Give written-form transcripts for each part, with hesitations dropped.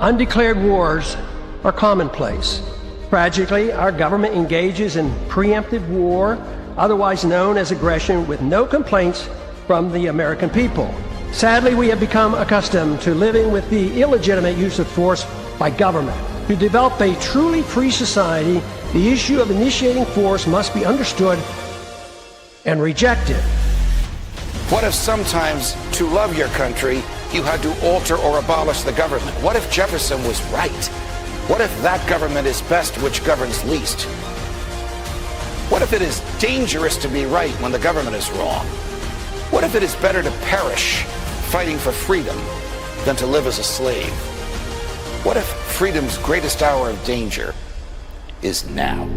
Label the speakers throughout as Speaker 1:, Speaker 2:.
Speaker 1: Undeclared wars are commonplace. Tragically, our government engages in preemptive war, otherwise known as aggression, with no complaints from the American people. Sadly, we have become accustomed to living with the illegitimate use of force by government. To develop a truly free society, the issue of initiating force must be understood and rejected.
Speaker 2: What if sometimes, to love your country, you had to alter or abolish the government? What if Jefferson was right? What if that government is best which governs least? What if it is dangerous to be right when the government is wrong? What if it is better to perish fighting for freedom than to live as a slave? What if freedom's greatest hour of danger is now?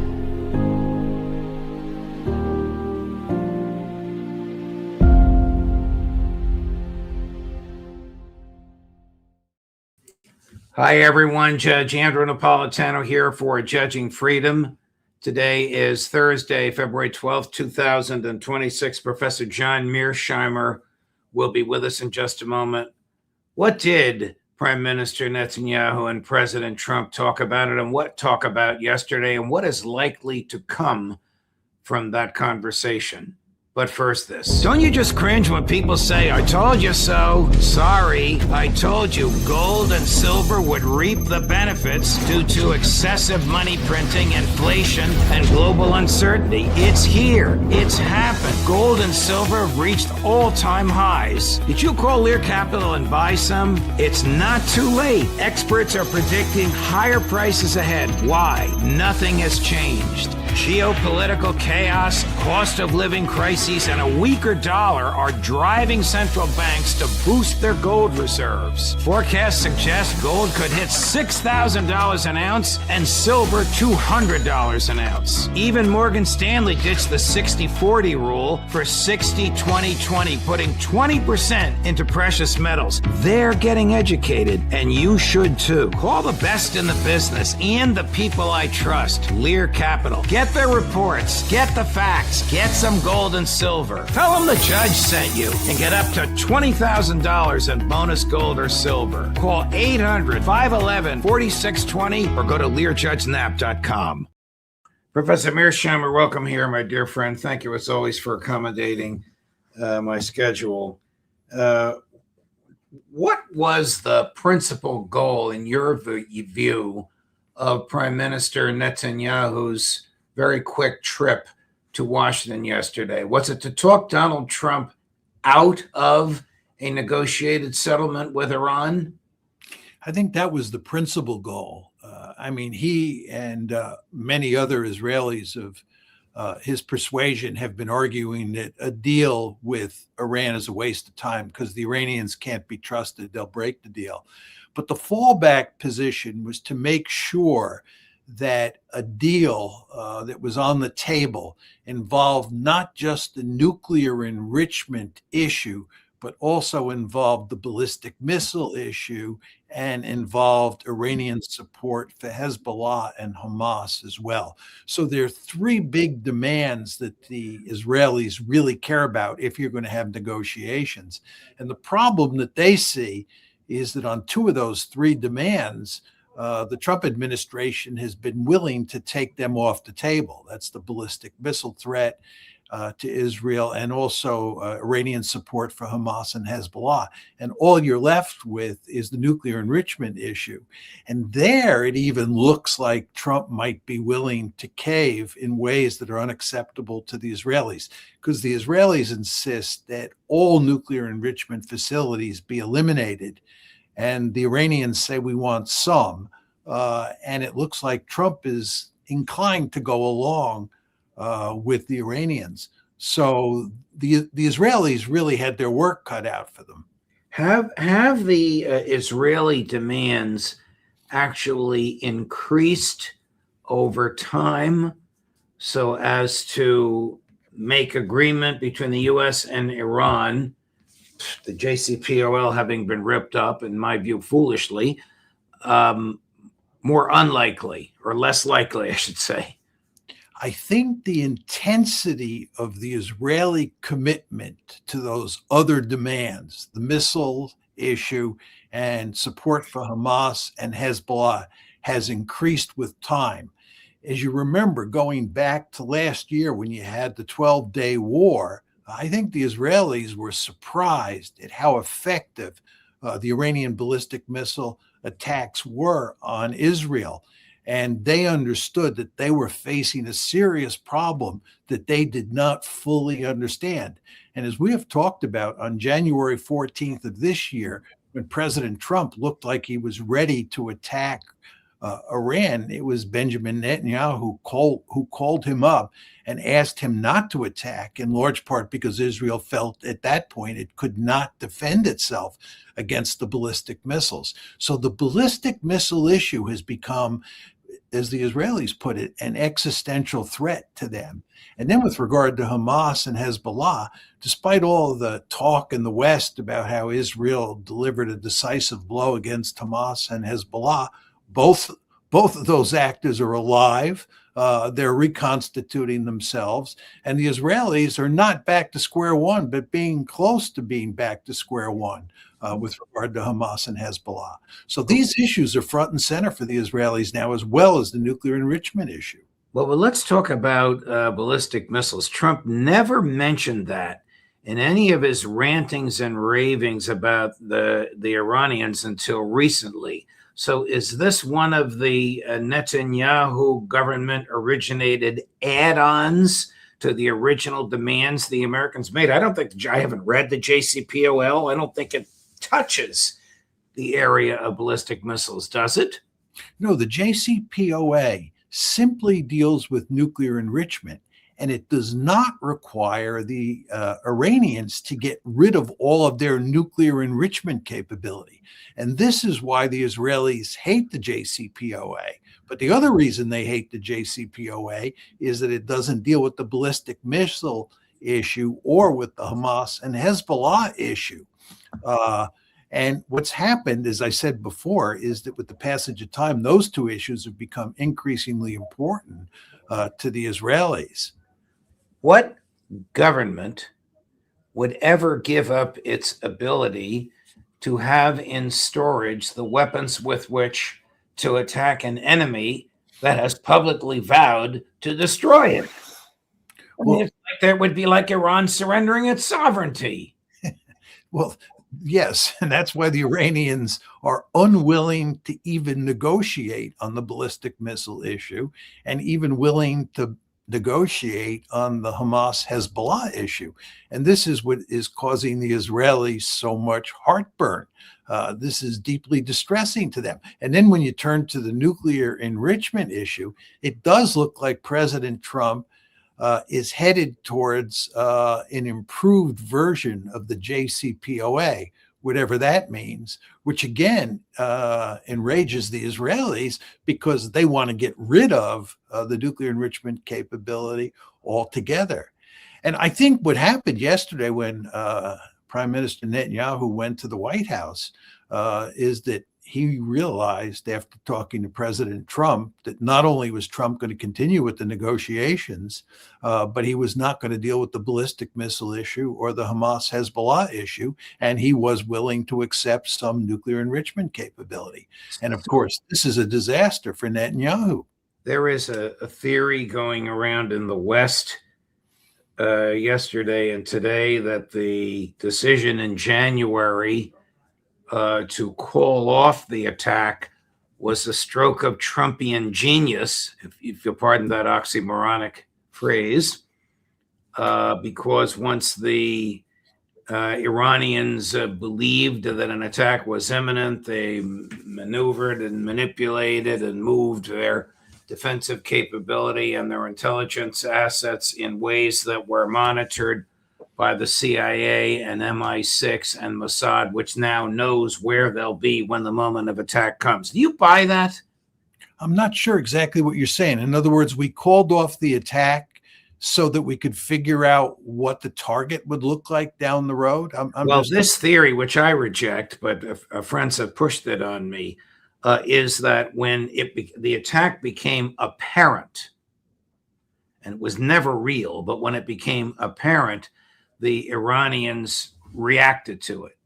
Speaker 3: Hi, everyone. Judge Andrew Napolitano here for Judging Freedom. Today is Thursday, February 12th, 2026. Professor John Mearsheimer will be with us in just a moment. What did Prime Minister Netanyahu and President Trump talk about it, and what talk about yesterday, and what is likely to come from that conversation? But first this. Don't you just cringe when people say, "I told you so"? Sorry, I told you gold and silver would reap the benefits due to excessive money printing, inflation, and global uncertainty. It's here. It's happened. Gold and silver have reached all-time highs. Did you call Lear Capital and buy some? It's not too late. Experts are predicting higher prices ahead. Why? Nothing has changed. Geopolitical chaos, cost of living crises, and a weaker dollar are driving central banks to boost their gold reserves. Forecasts suggest gold could hit $6,000 an ounce and silver $200 an ounce. Even Morgan Stanley ditched the 60-40 rule for 60-20-20, putting 20% into precious metals. They're getting educated, and you should too. Call the best in the business and the people I trust. Lear Capital. Get their reports, get the facts, get some gold and silver. Tell them the judge sent you and get up to $20,000 in bonus gold or silver. Call 800-511-4620 or go to LearJudgeNap.com. Professor Mearsheimer, welcome here, my dear friend. Thank you, as always, for accommodating my schedule. What was the principal goal, in your view, of Prime Minister Netanyahu's very quick trip to Washington yesterday? Was it to talk Donald Trump out of a negotiated settlement with Iran?
Speaker 4: I think that was the principal goal. He and many other Israelis of his persuasion have been arguing that a deal with Iran is a waste of time because the Iranians can't be trusted. They'll break the deal. But the fallback position was to make sure that a deal that was on the table involved not just the nuclear enrichment issue, but also involved the ballistic missile issue and involved Iranian support for Hezbollah and Hamas as well. So there are three big demands that the Israelis really care about if you're going to have negotiations. And the problem that they see is that on two of those three demands, the Trump administration has been willing to take them off the table. That's the ballistic missile threat to Israel and also Iranian support for Hamas and Hezbollah. And all you're left with is the nuclear enrichment issue. And there it even looks like Trump might be willing to cave in ways that are unacceptable to the Israelis, because the Israelis insist that all nuclear enrichment facilities be eliminated. And the Iranians say we want some. And it looks like Trump is inclined to go along with the Iranians. So the Israelis really had their work cut out for them.
Speaker 3: Have the Israeli demands actually increased over time so as to make agreement between the U.S. and Iran, the JCPOA having been ripped up, in my view, foolishly, more unlikely, or less likely, I should say?
Speaker 4: I think the intensity of the Israeli commitment to those other demands, the missiles issue and support for Hamas and Hezbollah has increased with time. As you remember, going back to last year when you had the 12-day war, I think the Israelis were surprised at how effective the Iranian ballistic missile attacks were on Israel. And they understood that they were facing a serious problem that they did not fully understand. And as we have talked about, on January 14th of this year, when President Trump looked like he was ready to attack Iran, it was Benjamin Netanyahu who called him up and asked him not to attack, in large part because Israel felt at that point it could not defend itself against the ballistic missiles. So the ballistic missile issue has become, as the Israelis put it, an existential threat to them. And then with regard to Hamas and Hezbollah, despite all the talk in the West about how Israel delivered a decisive blow against Hamas and Hezbollah, both of those actors are alive. They're reconstituting themselves. And the Israelis are not back to square one, but being close to being back to square one with regard to Hamas and Hezbollah. So these issues are front and center for the Israelis now, as well as the nuclear enrichment issue.
Speaker 3: Well, let's talk about ballistic missiles. Trump never mentioned that in any of his rantings and ravings about the Iranians until recently. So is this one of the Netanyahu government originated add-ons to the original demands the Americans made? I haven't read the JCPOL. I don't think it touches the area of ballistic missiles, does it?
Speaker 4: No, the JCPOA simply deals with nuclear enrichment, and it does not require the Iranians to get rid of all of their nuclear enrichment capability. And this is why the Israelis hate the JCPOA. But the other reason they hate the JCPOA is that it doesn't deal with the ballistic missile issue or with the Hamas and Hezbollah issue. And what's happened, as I said before, is that with the passage of time, those two issues have become increasingly important to the Israelis.
Speaker 3: What government would ever give up its ability to have in storage the weapons with which to attack an enemy that has publicly vowed to destroy it? That would be like Iran surrendering its sovereignty.
Speaker 4: Well, yes, and that's why the Iranians are unwilling to even negotiate on the ballistic missile issue, and even willing to negotiate on the Hamas-Hezbollah issue. And this is what is causing the Israelis so much heartburn. This is deeply distressing to them. And then when you turn to the nuclear enrichment issue, it does look like President Trump is headed towards an improved version of the JCPOA, whatever that means, which again enrages the Israelis because they want to get rid of the nuclear enrichment capability altogether. And I think what happened yesterday when Prime Minister Netanyahu went to the White House is that he realized, after talking to President Trump, that not only was Trump going to continue with the negotiations, but he was not going to deal with the ballistic missile issue or the Hamas-Hezbollah issue, and he was willing to accept some nuclear enrichment capability. And of course, this is a disaster for Netanyahu.
Speaker 3: There is a theory going around in the West yesterday and today that the decision in January to call off the attack was a stroke of Trumpian genius, if you'll pardon that oxymoronic phrase, because once the Iranians believed that an attack was imminent, they maneuvered and manipulated and moved their defensive capability and their intelligence assets in ways that were monitored by the CIA and MI6 and Mossad, which now knows where they'll be when the moment of attack comes. Do you buy that?
Speaker 4: I'm not sure exactly what you're saying. In other words, we called off the attack so that we could figure out what the target would look like down the road.
Speaker 3: This theory, which I reject, but friends have pushed it on me, is that when the attack became apparent, and it was never real, but when it became apparent, the Iranians reacted to it.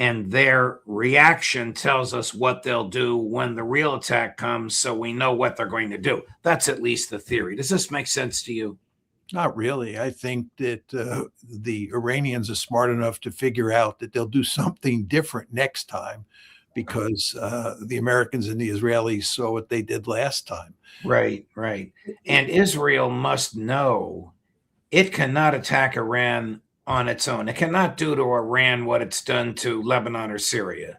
Speaker 3: and their reaction tells us what they'll do when the real attack comes, so we know what they're going to do. That's at least the theory. Does this make sense to you?
Speaker 4: Not really. I think that the Iranians are smart enough to figure out that they'll do something different next time because the Americans and the Israelis saw what they did last time.
Speaker 3: Right, right. And Israel must know it cannot attack Iran on its own. It cannot do to Iran what it's done to Lebanon or Syria.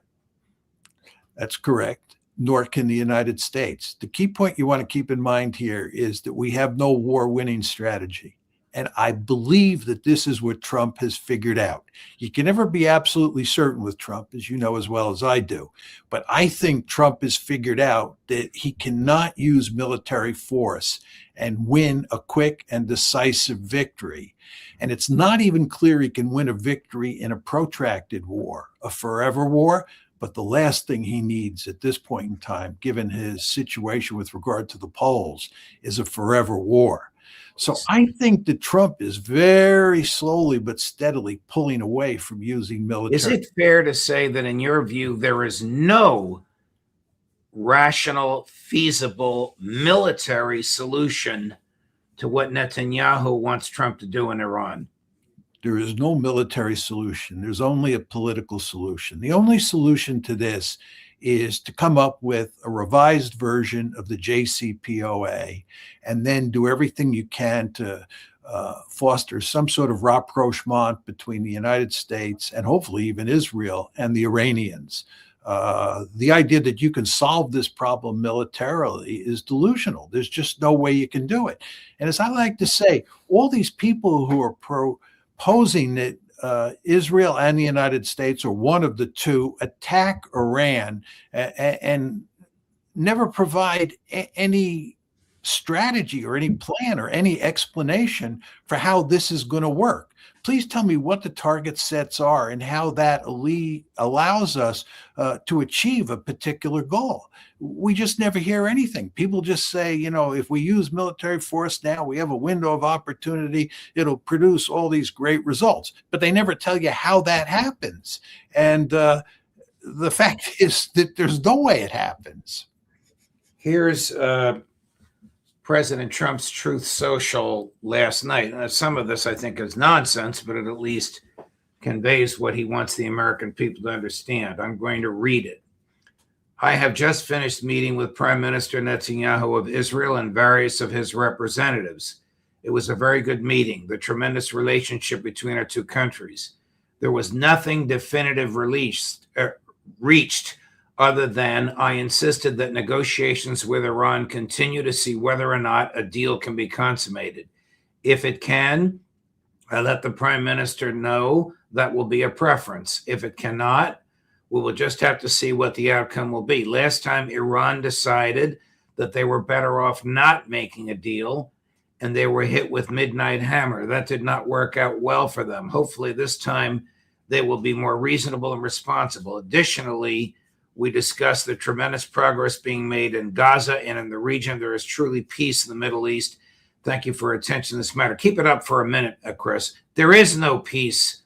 Speaker 4: That's correct. Nor can the United States. The key point you want to keep in mind here is that we have no war-winning strategy. And I believe that this is what Trump has figured out. You can never be absolutely certain with Trump, as you know as well as I do. But I think Trump has figured out that he cannot use military force and win a quick and decisive victory. And it's not even clear he can win a victory in a protracted war, a forever war. But the last thing he needs at this point in time, given his situation with regard to the polls, is a forever war. So I think that Trump is very slowly but steadily pulling away from using military.
Speaker 3: Is it fair to say that, in your view, there is no rational, feasible military solution to what Netanyahu wants Trump to do in Iran?
Speaker 4: There is no military solution. There's only a political solution. The only solution to this is to come up with a revised version of the JCPOA and then do everything you can to foster some sort of rapprochement between the United States and hopefully even Israel and the Iranians. The idea that you can solve this problem militarily is delusional. There's just no way you can do it. And as I like to say, all these people who are proposing that Israel and the United States, or one of the two, attack Iran and never provide any strategy or any plan or any explanation for how this is going to work. Please tell me what the target sets are and how that allows us to achieve a particular goal. We just never hear anything. People just say, you know, if we use military force now, we have a window of opportunity. It'll produce all these great results. But they never tell you how that happens. And the fact is that there's no way it happens.
Speaker 3: Here's President Trump's Truth Social last night. Some of this I think is nonsense, but it at least conveys what he wants the American people to understand. I'm going to read it. I have just finished meeting with Prime Minister Netanyahu of Israel and various of his representatives. It was a very good meeting, the tremendous relationship between our two countries. There was nothing definitive reached other than I insisted that negotiations with Iran continue to see whether or not a deal can be consummated. If it can, I let the Prime Minister know that will be a preference. If it cannot, we will just have to see what the outcome will be. Last time, Iran decided that they were better off not making a deal, and they were hit with midnight hammer. That did not work out well for them. Hopefully this time they will be more reasonable and responsible. Additionally, we discussed the tremendous progress being made in Gaza and in the region. There is truly peace in the Middle East. Thank you for your attention to this matter. Keep it up for a minute, Chris. There is no peace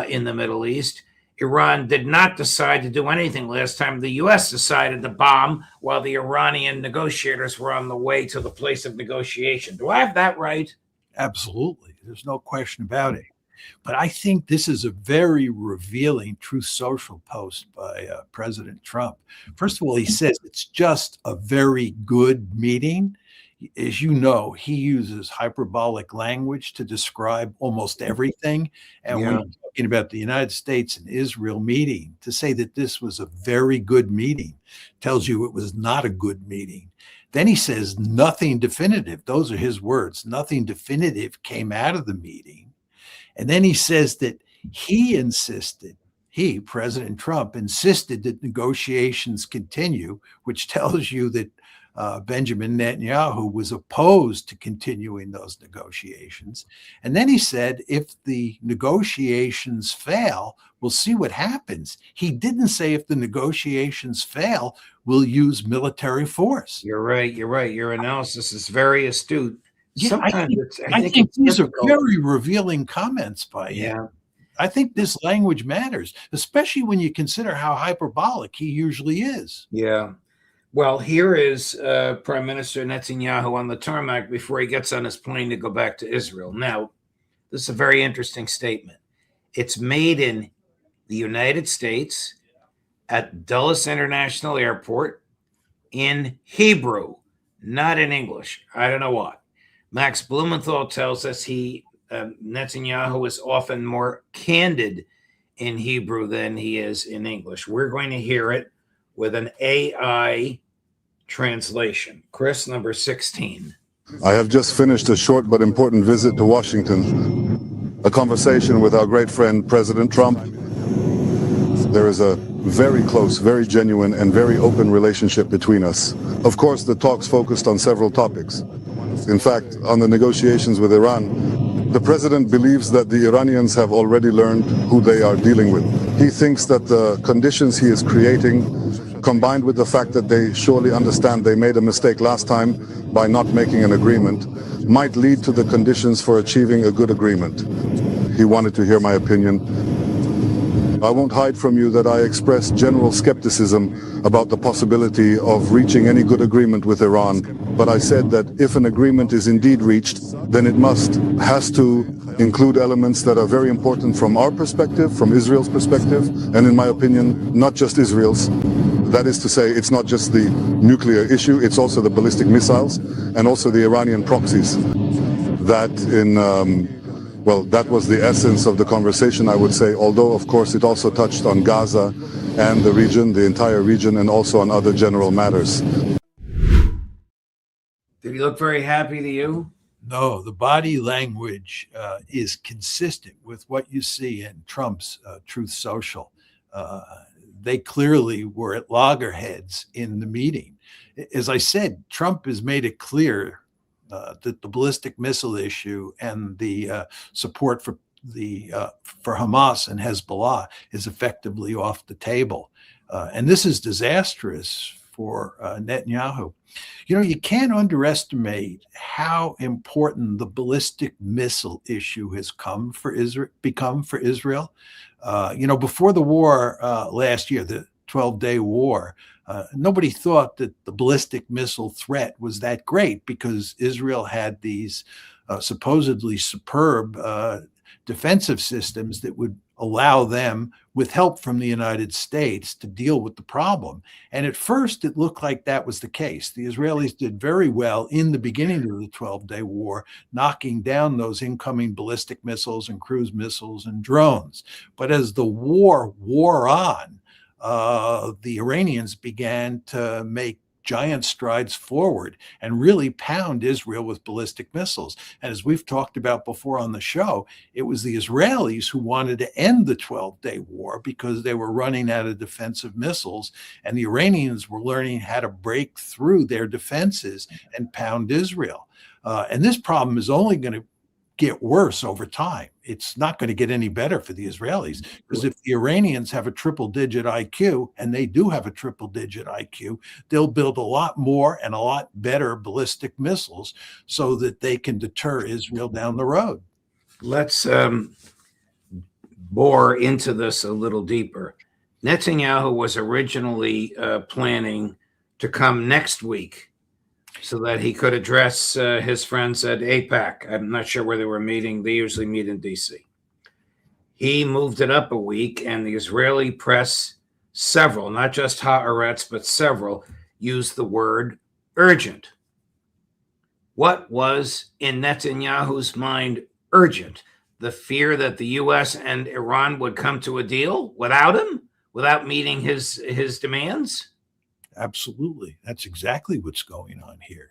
Speaker 3: in the Middle East. Iran did not decide to do anything last time. The U.S. decided to bomb while the Iranian negotiators were on the way to the place of negotiation. Do I have that right?
Speaker 4: Absolutely. There's no question about it. But I think this is a very revealing Truth Social post by President Trump. First of all, he says it's just a very good meeting. As you know, he uses hyperbolic language to describe almost everything. And when you're talking about the United States and Israel meeting, to say that this was a very good meeting tells you it was not a good meeting. Then he says nothing definitive. Those are his words. Nothing definitive came out of the meeting. And then he says that President Trump, insisted that negotiations continue, which tells you that Benjamin Netanyahu was opposed to continuing those negotiations. And then he said, if the negotiations fail, we'll see what happens. He didn't say if the negotiations fail, we'll use military force.
Speaker 3: You're right. You're right. Your analysis is very astute.
Speaker 4: Yeah, I think these are very revealing comments by him. I think this language matters, especially when you consider how hyperbolic he usually is.
Speaker 3: Yeah. Well, here is Prime Minister Netanyahu on the tarmac before he gets on his plane to go back to Israel. Now, this is a very interesting statement. It's made in the United States at Dulles International Airport in Hebrew, not in English. I don't know why. Max Blumenthal tells us Netanyahu is often more candid in Hebrew than he is in English. We're going to hear it with an AI translation. Chris, number 16.
Speaker 5: I have just finished a short but important visit to Washington, a conversation with our great friend, President Trump. There is a very close, very genuine, and very open relationship between us. Of course, the talks focused on several topics. In fact, on the negotiations with Iran, the president believes that the Iranians have already learned who they are dealing with. He thinks that the conditions he is creating, combined with the fact that they surely understand they made a mistake last time by not making an agreement, might lead to the conditions for achieving a good agreement. He wanted to hear my opinion. I won't hide from you that I express general skepticism about the possibility of reaching any good agreement with Iran. But I said that if an agreement is indeed reached, then it has to include elements that are very important from our perspective, from Israel's perspective, and in my opinion, not just Israel's. That is to say, it's not just the nuclear issue, it's also the ballistic missiles and also the Iranian proxies. That was the essence of the conversation, I would say, although, of course, it also touched on Gaza and the region, the entire region, and also on other general matters.
Speaker 3: Did he look very happy to you?
Speaker 4: No, the body language is consistent with what you see in Trump's Truth Social. They clearly were at loggerheads in the meeting. As I said, Trump has made it clear that the ballistic missile issue and the support for Hamas and Hezbollah is effectively off the table. And this is disastrous for Netanyahu. You know, you can't underestimate how important the ballistic missile issue has become for Israel. Before the war last year, the 12-day war, nobody thought that the ballistic missile threat was that great because Israel had these supposedly superb defensive systems that would allow them, with help from the United States, to deal with the problem. And at first, it looked like that was the case. The Israelis did very well in the beginning of the 12-day war, knocking down those incoming ballistic missiles and cruise missiles and drones. But as the war wore on, the Iranians began to make giant strides forward and really pound Israel with ballistic missiles. And as we've talked about before on the show, it was the Israelis who wanted to end the 12-day war because they were running out of defensive missiles, and the Iranians were learning how to break through their defenses and pound Israel. And this problem is only going to get worse over time. It's not going to get any better for the Israelis, because if the Iranians have a triple-digit IQ, and they do have a triple-digit IQ, they'll build a lot more and a lot better ballistic missiles so that they can deter Israel down the road.
Speaker 3: Let's bore into this a little deeper. Netanyahu was originally planning to come next week so that he could address his friends at AIPAC. I'm not sure where they were meeting. They usually meet in D.C. He moved it up a week, and the Israeli press, several, not just Haaretz, but several, used the word urgent. What was in Netanyahu's mind urgent? The fear that the U.S. and Iran would come to a deal without him, without meeting his demands?
Speaker 4: Absolutely. That's exactly what's going on here.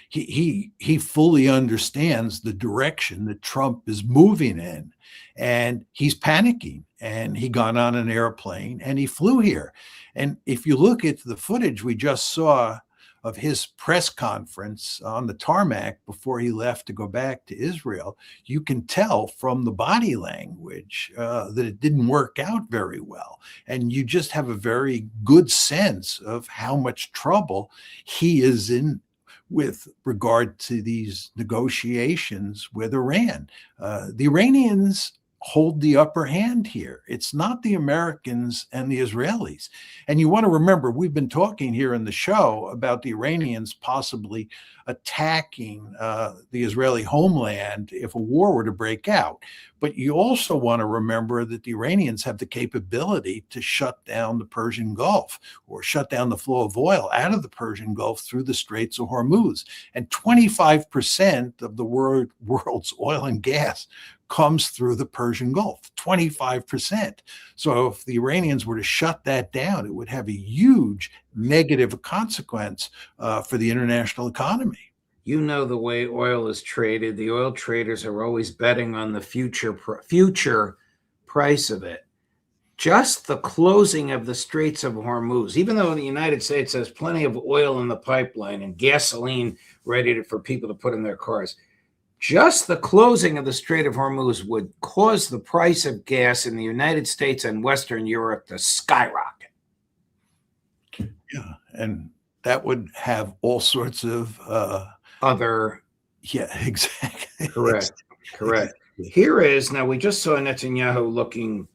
Speaker 4: He fully understands the direction that Trump is moving in, and he's panicking, and he got on an airplane and he flew here. And if you look at the footage we just saw of his press conference on the tarmac before he left to go back to Israel, you can tell from the body language that it didn't work out very well. And you just have a very good sense of how much trouble he is in with regard to these negotiations with Iran. The Iranians hold the upper hand here. It's not the Americans and the Israelis. And you want to remember, we've been talking here in the show about the Iranians possibly attacking the Israeli homeland if a war were to break out. But you also want to remember that the Iranians have the capability to shut down the Persian Gulf or shut down the flow of oil out of the Persian Gulf through the Straits of Hormuz. And 25% of the world's oil and gas comes through the Persian Gulf, 25%. So if the Iranians were to shut that down, it would have a huge negative consequence for the international economy.
Speaker 3: You know the way oil is traded. The oil traders are always betting on the future price of it. Just the closing of the Straits of Hormuz, even though the United States has plenty of oil in the pipeline and gasoline ready for people to put in their cars, just the closing of the Strait of Hormuz would cause the price of gas in the United States and Western Europe to skyrocket.
Speaker 4: Yeah, and that would have all sorts of
Speaker 3: other.
Speaker 4: Yeah, exactly.
Speaker 3: Correct. Here is, now we just saw Netanyahu looking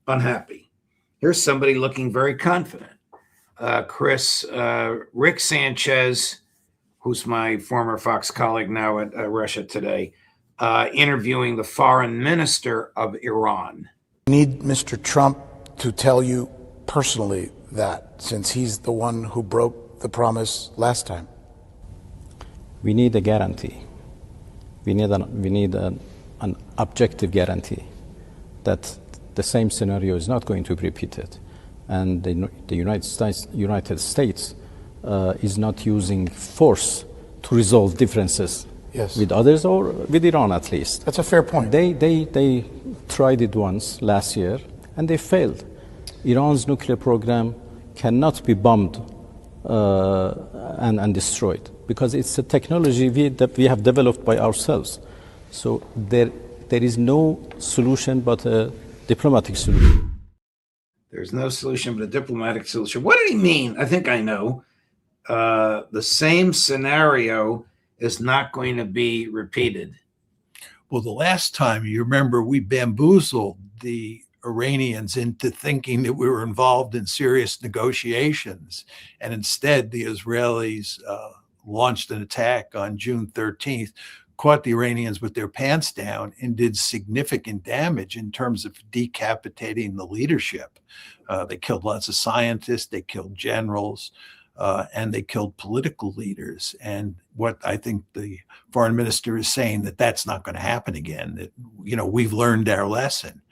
Speaker 3: unhappy. Here's somebody looking very confident. Rick Sanchez, who's my former Fox colleague now at Russia Today, interviewing the foreign minister of Iran.
Speaker 6: We need Mr. Trump to tell you personally that, since he's the one who broke the promise last time.
Speaker 7: We need a guarantee. We need an objective guarantee that the same scenario is not going to be repeated, and the United States is not using force to resolve differences with others, or with Iran at least.
Speaker 6: That's a fair point.
Speaker 7: They tried it once last year and they failed. Iran's nuclear program cannot be bombed and destroyed because it's a technology that we have developed by ourselves. So there is no solution but a diplomatic solution.
Speaker 3: There's no solution but a diplomatic solution. What did he mean? I think I know. The same scenario is not going to be repeated.
Speaker 4: Well, the last time, you remember, we bamboozled the Iranians into thinking that we were involved in serious negotiations. And instead, the Israelis launched an attack on June 13th, caught the Iranians with their pants down, and did significant damage in terms of decapitating the leadership. They killed lots of scientists, they killed generals, and they killed political leaders. And what I think the foreign minister is saying, that that's not going to happen again, that, you know, we've learned our lesson.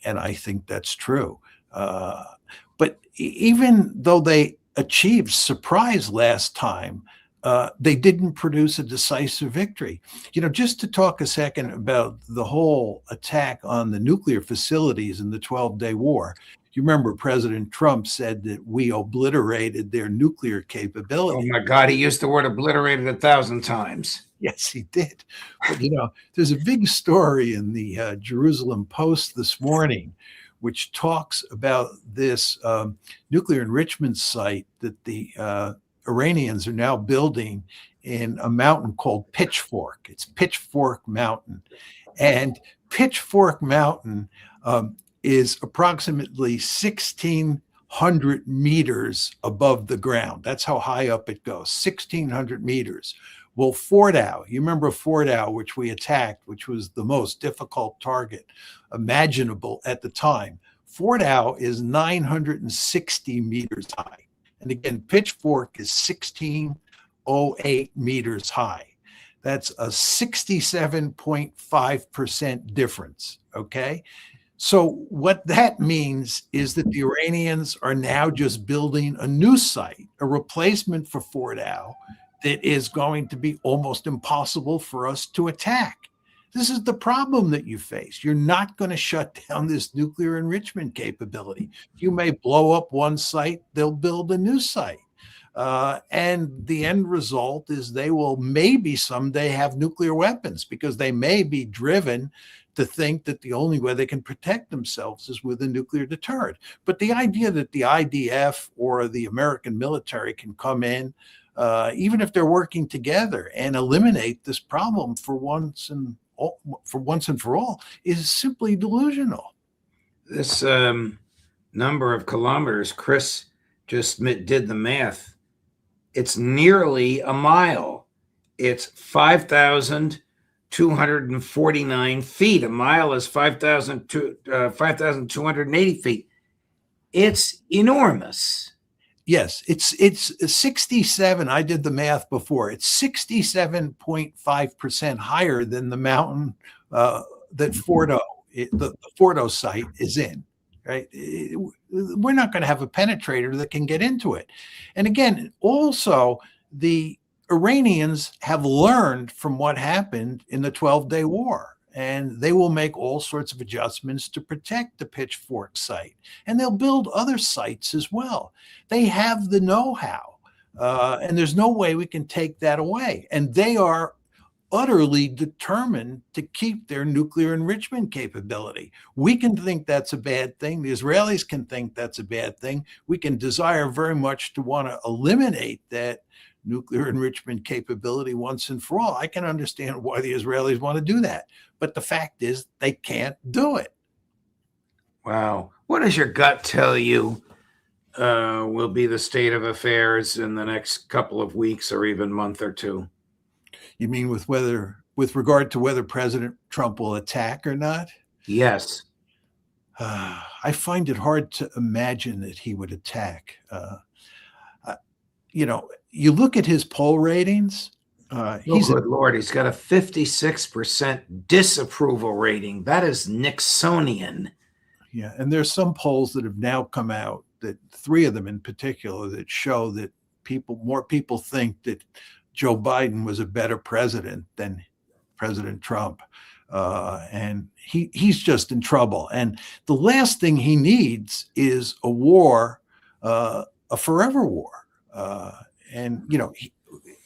Speaker 4: And I think that's true. But even though they achieved surprise last time, they didn't produce a decisive victory. You know, just to talk a second about the whole attack on the nuclear facilities in the 12-day war, you remember President Trump said that we obliterated their nuclear capability.
Speaker 3: Oh my God, he used the word obliterated 1,000 times.
Speaker 4: Yes, he did. But, you know, there's a big story in the Jerusalem Post this morning, which talks about this nuclear enrichment site that the Iranians are now building in a mountain called Pitchfork. It's Pitchfork Mountain. And Pitchfork Mountain is approximately 1,600 meters above the ground. That's how high up it goes, 1,600 meters. Well, Fordow, you remember Fordow, which we attacked, which was the most difficult target imaginable at the time. Fordow is 960 meters high. And again, Pitchfork is 1,608 meters high. That's a 67.5% difference, okay? So what that means is that the Iranians are now just building a new site, a replacement for Fordow, that is going to be almost impossible for us to attack. This is the problem that you face. You're not going to shut down this nuclear enrichment capability. You may blow up one site, they'll build a new site. And the end result is they will maybe someday have nuclear weapons, because they may be driven to think that the only way they can protect themselves is with a nuclear deterrent. But the idea that the IDF or the American military can come in, even if they're working together, and eliminate this problem for once and for once and for all is simply delusional.
Speaker 3: This number of kilometers, Chris just did the math. It's nearly a mile. It's 5,249 feet. A mile is 5,280 feet. It's enormous.
Speaker 4: Yes, it's 67. I did the math before. It's 67.5% higher than the mountain that the Fordo site is in. Right? We're not going to have a penetrator that can get into it. And again, also the Iranians have learned from what happened in the 12-day war, and they will make all sorts of adjustments to protect the Pitchfork site, and they'll build other sites as well. They have the know-how, and there's no way we can take that away. And they are utterly determined to keep their nuclear enrichment capability. We can think that's a bad thing. The Israelis can think that's a bad thing. We can desire very much to want to eliminate that nuclear enrichment capability once and for all. I can understand why the Israelis want to do that. But the fact is they can't do it.
Speaker 3: Wow. What does your gut tell you will be the state of affairs in the next couple of weeks or even month or two?
Speaker 4: You mean with regard to whether President Trump will attack or not?
Speaker 3: Yes.
Speaker 4: I find it hard to imagine that he would attack. You look at his poll ratings.
Speaker 3: Good Lord, he's got a 56% disapproval rating. That is Nixonian.
Speaker 4: Yeah, and there's some polls that have now come out, that 3 of them in particular, that show that more people think that Joe Biden was a better president than President Trump. And he's just in trouble. And the last thing he needs is a war, a forever war.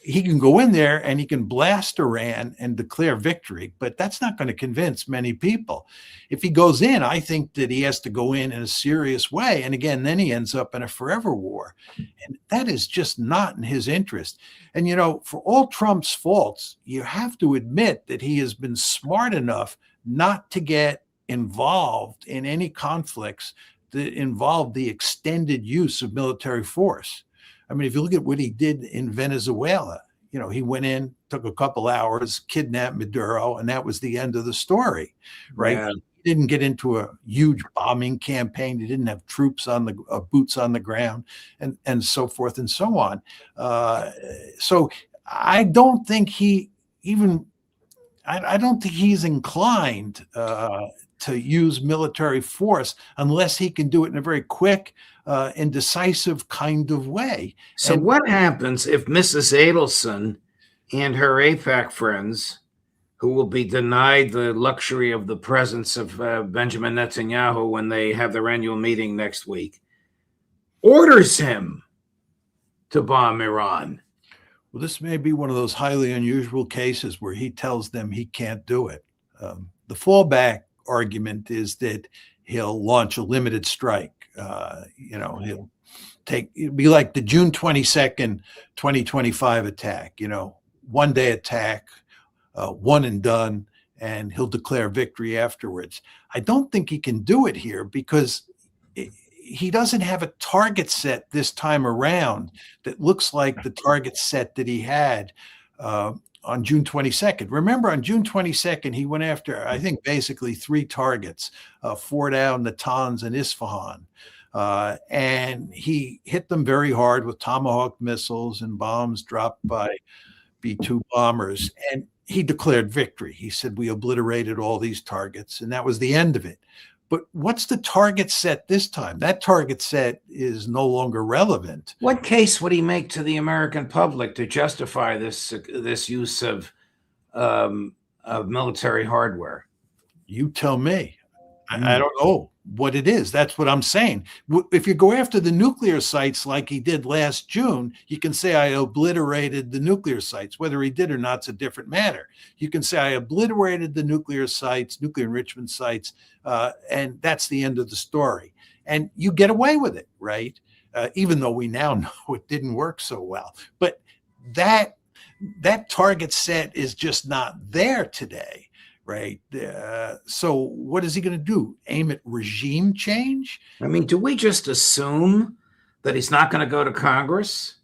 Speaker 4: He can go in there and he can blast Iran and declare victory, but that's not going to convince many people. If he goes in, I think that he has to go in a serious way. And again, then he ends up in a forever war. And that is just not in his interest. And, for all Trump's faults, you have to admit that he has been smart enough not to get involved in any conflicts that involve the extended use of military force. I mean, if you look at what he did in Venezuela, he went in, took a couple hours, kidnapped Maduro, and that was the end of the story, right?
Speaker 3: Yeah.
Speaker 4: He didn't get into a huge bombing campaign. He didn't have troops on the boots on the ground, and so forth and so on. So I don't think I don't think he's inclined to use military force unless he can do it in a very quick and decisive kind of way.
Speaker 3: So what happens if Mrs. Adelson and her AIPAC friends, who will be denied the luxury of the presence of Benjamin Netanyahu when they have their annual meeting next week, orders him to bomb Iran?
Speaker 4: Well, this may be one of those highly unusual cases where he tells them he can't do it. The fallback argument is that he'll launch a limited strike. It'll be like the June 22nd, 2025 attack, one day attack, one and done, and he'll declare victory afterwards. I don't think he can do it here because he doesn't have a target set this time around that looks like the target set that he had on June 22nd. Remember, on June 22nd, he went after, I think, basically 3 targets, Fordow, Natanz, and Isfahan. And he hit them very hard with Tomahawk missiles and bombs dropped by B-2 bombers. And he declared victory. He said, we obliterated all these targets, and that was the end of it. But what's the target set this time? That target set is no longer relevant.
Speaker 3: What case would he make to the American public to justify this use of military hardware?
Speaker 4: You tell me. I don't know what it is. That's what I'm saying. If you go after the nuclear sites like he did last June, you can say I obliterated the nuclear sites. Whether he did or not is a different matter. You can say I obliterated the nuclear sites, nuclear enrichment sites, and that's the end of the story. And you get away with it, right? Even though we now know it didn't work so well. But that target set is just not there today. right? So what is he going to do? Aim at regime change?
Speaker 3: I mean, do we just assume that he's not going to go to Congress,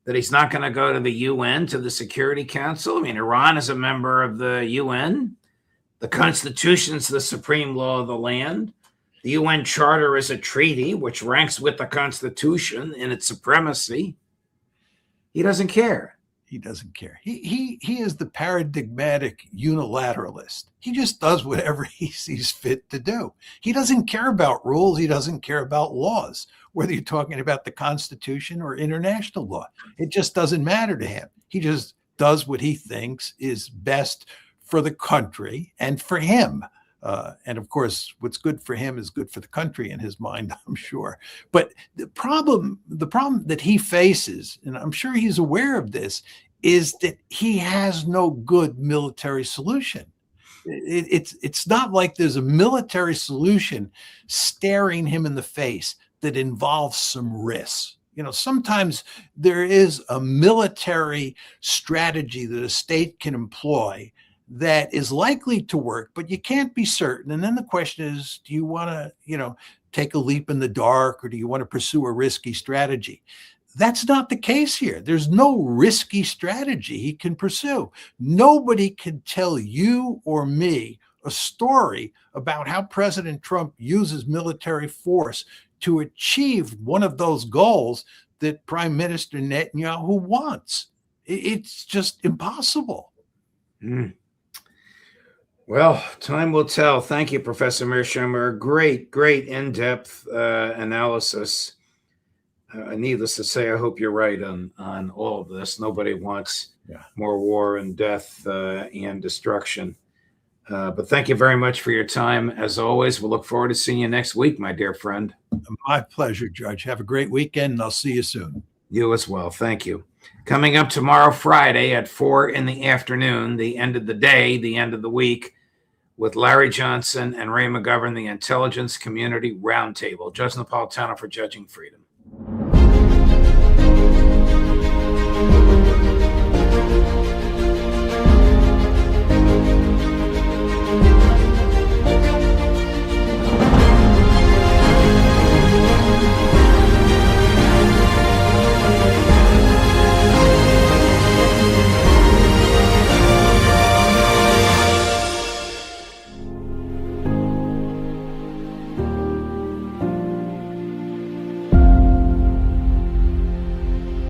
Speaker 3: that he's not going to go to the UN, to the Security Council? I mean, Iran is a member of the UN. The Constitution's the supreme law of the land. The UN Charter is a treaty which ranks with the Constitution in its supremacy. He doesn't care.
Speaker 4: He doesn't care. He is the paradigmatic unilateralist. He just does whatever he sees fit to do. He doesn't care about rules. He doesn't care about laws, whether you're talking about the Constitution or international law. It just doesn't matter to him. He just does what he thinks is best for the country and for him. And of course, what's good for him is good for the country in his mind, I'm sure. But the problem that he faces, and I'm sure he's aware of this, is that he has no good military solution. It's not like there's a military solution staring him in the face that involves some risks. You know, sometimes there is a military strategy that a state can employ that is likely to work, but you can't be certain. And then the question is, do you want to, take a leap in the dark, or do you want to pursue a risky strategy? That's not the case here. There's no risky strategy he can pursue. Nobody can tell you or me a story about how President Trump uses military force to achieve one of those goals that Prime Minister Netanyahu wants. It's just impossible.
Speaker 3: Mm. Well, time will tell. Thank you, Professor Mearsheimer. Great in-depth analysis. Needless to say, I hope you're right on all of this. Nobody wants more war and death and destruction. But thank you very much for your time. As always, we'll look forward to seeing you next week, my dear friend.
Speaker 4: My pleasure, Judge. Have a great weekend, and I'll see you soon.
Speaker 3: You as well. Thank you. Coming up tomorrow, Friday at 4 p.m, the end of the day, the end of the week, with Larry Johnson and Ray McGovern, the Intelligence Community Roundtable. Judge Napolitano for Judging Freedom.